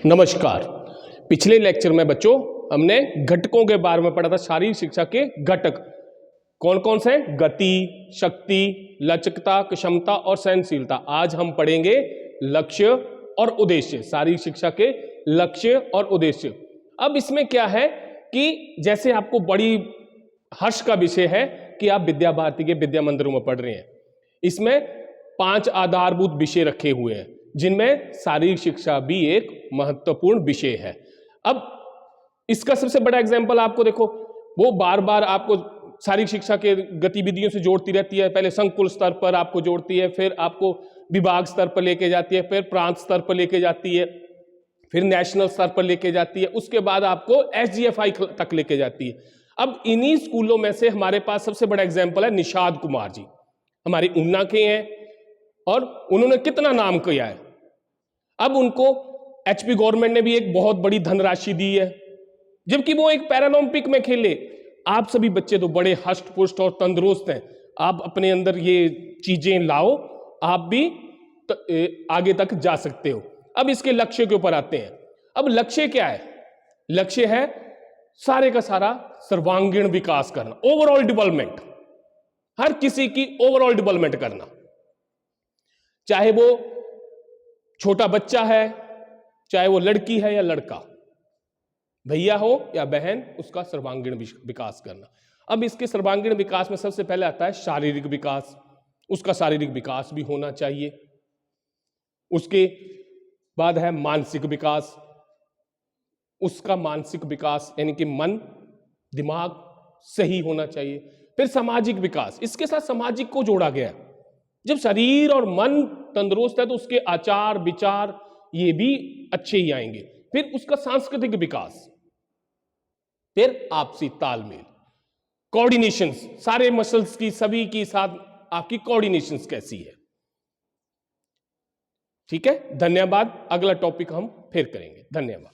नमस्कार। पिछले लेक्चर में बच्चों हमने घटकों के बारे में पढ़ा था। शारीरिक शिक्षा के घटक कौन कौन से? गति, शक्ति, लचकता, क्षमता और सहनशीलता। आज हम पढ़ेंगे लक्ष्य और उद्देश्य। शारीरिक शिक्षा के लक्ष्य और उद्देश्य। अब इसमें क्या है कि जैसे आपको बड़ी हर्ष का विषय है कि आप विद्या भारती के विद्या मंदिरों में पढ़ रहे हैं। इसमें 5 आधारभूत विषय रखे हुए हैं जिनमें शारीरिक शिक्षा भी एक महत्वपूर्ण विषय है। अब इसका सबसे बड़ा एग्जाम्पल आपको देखो, वो बार बार आपको शारीरिक शिक्षा के गतिविधियों से जोड़ती रहती है। पहले संकुल स्तर पर आपको जोड़ती है, फिर आपको विभाग स्तर पर लेके जाती है, फिर प्रांत स्तर पर लेके जाती है, फिर नेशनल स्तर पर लेके जाती है, उसके बाद आपको SGFI तक लेके जाती है। अब इन्हीं स्कूलों में से हमारे पास सबसे बड़ा एग्जाम्पल है निषाद कुमार जी, हमारी ऊना के हैं और उन्होंने कितना नाम किया है। अब उनको HP गवर्नमेंट ने भी एक बहुत बड़ी धनराशि दी है, जबकि वो एक पैरालंपिक में खेले। आप सभी बच्चे तो बड़े हष्ट पुष्ट और तंदुरुस्त हैं, आप अपने अंदर ये चीजें लाओ, आप भी आगे तक जा सकते हो। अब इसके लक्ष्य के ऊपर आते हैं। अब लक्ष्य क्या है? लक्ष्य है सारे का सारा सर्वांगीण विकास करना, ओवरऑल डेवलपमेंट, हर किसी की ओवरऑल डेवलपमेंट करना। चाहे वो छोटा बच्चा है, चाहे वो लड़की है या लड़का, भैया हो या बहन, उसका सर्वांगीण विकास करना। अब इसके सर्वांगीण विकास में सबसे पहले आता है शारीरिक विकास। उसका शारीरिक विकास भी होना चाहिए। उसके बाद है मानसिक विकास। उसका मानसिक विकास यानी कि मन दिमाग सही होना चाहिए। फिर सामाजिक विकास, इसके साथ सामाजिक को जोड़ा गया है। जब शरीर और मन तंदुरुस्त है तो उसके आचार विचार ये भी अच्छे ही आएंगे। फिर उसका सांस्कृतिक विकास, फिर आपसी तालमेल, कोऑर्डिनेशन, सारे मसल्स की सभी के साथ आपकी कोऑर्डिनेशन कैसी है। ठीक है, धन्यवाद। अगला टॉपिक हम फिर करेंगे। धन्यवाद।